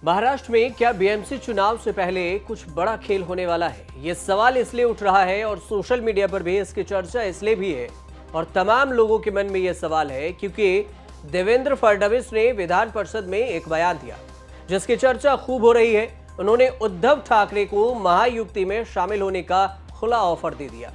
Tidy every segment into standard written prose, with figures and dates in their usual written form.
महाराष्ट्र में क्या बीएमसी चुनाव से पहले कुछ बड़ा खेल होने वाला है? ये सवाल इसलिए उठ रहा है और सोशल मीडिया पर भी इसकी चर्चा इसलिए भी है और तमाम लोगों के मन में यह सवाल है क्योंकि देवेंद्र फडणवीस ने विधान परिषद में एक बयान दिया जिसकी चर्चा खूब हो रही है। उन्होंने उद्धव ठाकरे को महायुति में शामिल होने का खुला ऑफर दे दिया।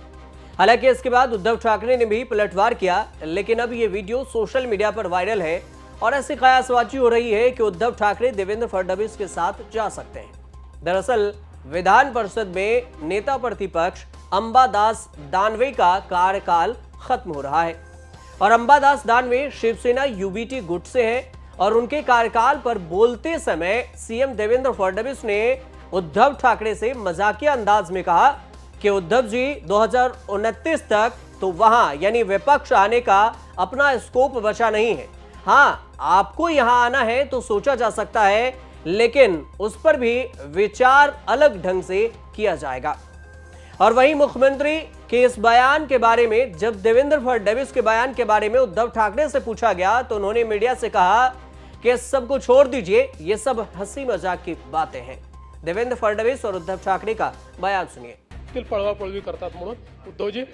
हालांकि इसके बाद उद्धव ठाकरे ने भी पलटवार किया, लेकिन अब ये वीडियो सोशल मीडिया पर वायरल है और ऐसी कयासबाजी हो रही है कि उद्धव ठाकरे देवेंद्र फडणवीस के साथ जा सकते हैं। दरअसल विधान परिषद में नेता प्रतिपक्ष अंबादास दानवे का कार्यकाल खत्म हो रहा है और अंबादास दानवे शिवसेना यूबीटी गुट से हैं और उनके कार्यकाल पर बोलते समय सीएम देवेंद्र फडणवीस ने उद्धव ठाकरे से मजाकिया अंदाज में कहा कि उद्धव जी 2029 तक तो वहां यानी विपक्ष आने का अपना स्कोप बचा नहीं है। हाँ, आपको यहां आना है तो सोचा जा सकता है, लेकिन उस पर भी विचार अलग ढंग से किया जाएगा। और वहीं मुख्यमंत्री के इस बयान के बारे में जब देवेंद्र फडणवीस के बयान के बारे में उद्धव ठाकरे से पूछा गया तो उन्होंने मीडिया से कहा कि सबको छोड़ दीजिए, ये सब हंसी मजाक की बातें हैं। देवेंद्र फडणवीस और उद्धव ठाकरे का बयान सुनिए। पळवापळवी करतात म्हणून उद्धवजी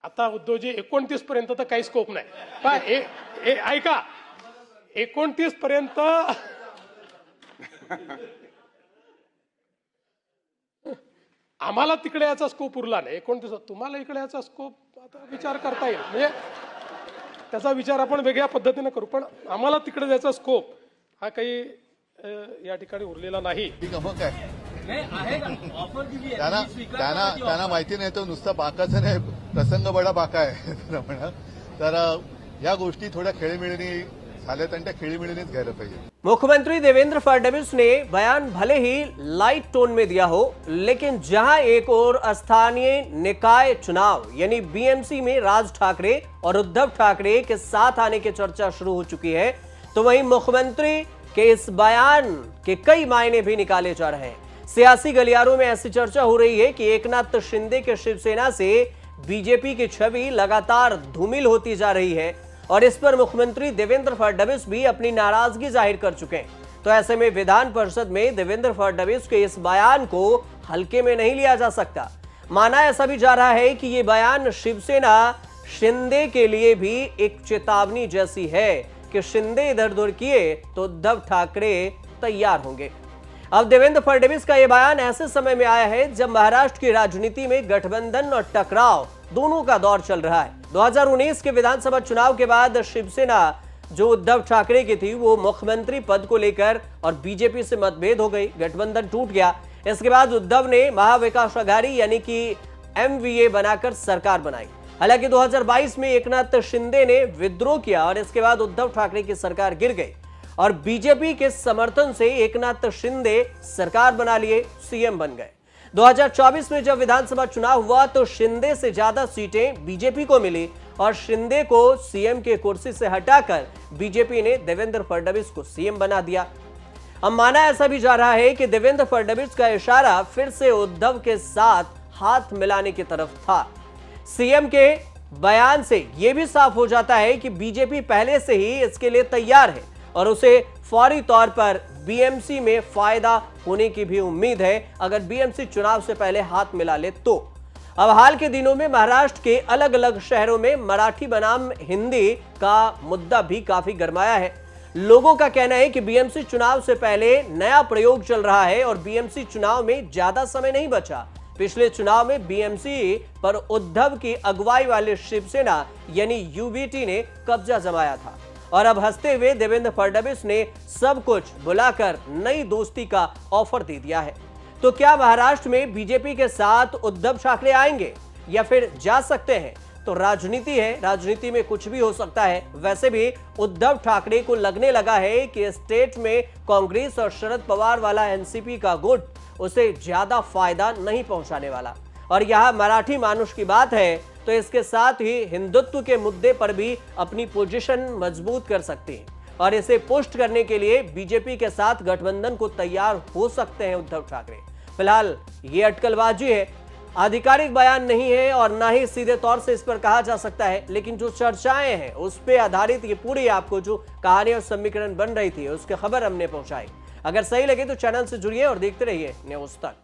आता उद्धवजी 29 पर्यंत तर काही स्कोप नाही। ऐका 29 पर्यंत आम्हाला तिकडे याचा स्कोप उरला नाही। 29 तुम्हाला इकडे याचा स्कोप आता विचार करता येईल, म्हणजे त्याचा विचार आपण वेगळ्या पद्धतीने करू, पण आम्हाला तिकडे जायचा स्कोप हा काही या ठिकाणी उरलेला नाही। त्यांना माहिती नाही, तो नुसता बाकाचं नाही, प्रसंग बडा बाका आहे म्हणा। तर या गोष्टी थोड्या खेळीमेळीने झाल्यात आणि त्या खेळीमेळीनेच घ्यायला पाहिजे। मुख्यमंत्री देवेंद्र फडणवीस ने बयान भले ही लाइट टोन में दिया हो, लेकिन जहां एक और स्थानीय निकाय चुनाव यानी बीएमसी में राज ठाकरे और उद्धव ठाकरे के साथ आने की चर्चा शुरू हो चुकी है, तो वहीं मुख्यमंत्री के इस बयान के कई मायने भी निकाले जा रहे हैं। सियासी गलियारों में ऐसी चर्चा हो रही है कि एकनाथ शिंदे के शिवसेना से बीजेपी की छवि लगातार धूमिल होती जा रही है और इस पर मुख्यमंत्री देवेंद्र फडणवीस भी अपनी नाराजगी जाहिर कर चुके हैं। तो ऐसे में विधान परिषद में देवेंद्र फडणवीस के इस बयान को हल्के में नहीं लिया जा सकता। माना ऐसा भी जा रहा है कि ये बयान शिवसेना शिंदे के लिए भी एक चेतावनी जैसी है कि शिंदे इधर उधर किए तो उद्धव ठाकरे तैयार होंगे। अब देवेंद्र फडणवीस का यह बयान ऐसे समय में आया है जब महाराष्ट्र की राजनीति में गठबंधन और टकराव दोनों का दौर चल रहा है। 2019 के विधानसभा चुनाव के बाद शिवसेना जो उद्धव ठाकरे की थी वो मुख्यमंत्री पद को लेकर और बीजेपी से मतभेद हो गई, गठबंधन टूट गया। इसके बाद उद्धव ने महाविकास अघाड़ी यानी कि एमवीए बनाकर सरकार बनाई। हालांकि 2022 में एकनाथ शिंदे ने विद्रोह किया और इसके बाद उद्धव ठाकरे की सरकार गिर गई और बीजेपी के समर्थन से एकनाथ शिंदे सरकार बना लिए, सीएम बन गए। 2024 में जब विधानसभा चुनाव हुआ तो शिंदे से ज्यादा सीटें बीजेपी को मिली और शिंदे को सीएम के कुर्सी से हटाकर बीजेपी ने देवेंद्र फडणवीस को सीएम बना दिया। अब माना ऐसा भी जा रहा है कि देवेंद्र फडणवीस का इशारा फिर से उद्धव के साथ हाथ मिलाने की तरफ था। सीएम के बयान से यह भी साफ हो जाता है कि बीजेपी पहले से ही इसके लिए तैयार है और उसे फौरी तौर पर बीएमसी में फायदा होने की भी उम्मीद है अगर बीएमसी चुनाव से पहले हाथ मिला ले तो। अब हाल के दिनों में महाराष्ट्र के अलग अलग शहरों में मराठी बनाम हिंदी का मुद्दा भी काफी गरमाया है। लोगों का कहना है कि बीएमसी चुनाव से पहले नया प्रयोग चल रहा है और बीएमसी चुनाव में ज्यादा समय नहीं बचा। पिछले चुनाव में बीएमसी पर उद्धव की अगुवाई वाले शिवसेना यानी यूबीटी ने कब्जा जमाया था और अब हंसते हुए देवेंद्र फडणवीस ने सब कुछ बुलाकर नई दोस्ती का ऑफर दे दिया है। तो क्या महाराष्ट्र में बीजेपी के साथ उद्धव ठाकरे आएंगे या फिर जा सकते हैं? तो राजनीति है, राजनीति में कुछ भी हो सकता है। वैसे भी उद्धव ठाकरे को लगने लगा है कि स्टेट में कांग्रेस और शरद पवार वाला एनसीपी का गुट उसे ज्यादा फायदा नहीं पहुंचाने वाला और यह मराठी मानुष की बात है तो इसके साथ ही हिंदुत्व के मुद्दे पर भी अपनी पोजीशन मजबूत कर सकती है और इसे पुष्ट करने के लिए बीजेपी के साथ गठबंधन को तैयार हो सकते हैं उद्धव ठाकरे। फिलहाल ये अटकलबाजी है। आधिकारिक बयान नहीं है और ना ही सीधे तौर से इस पर कहा जा सकता है, लेकिन जो चर्चाएं हैं उस पर आधारित ये पूरी आपको जो कहानी और समीकरण बन रही थी उसकी खबर हमने पहुंचाई। अगर सही लगे तो चैनल से जुड़िए और देखते रहिए न्यूज़ तक।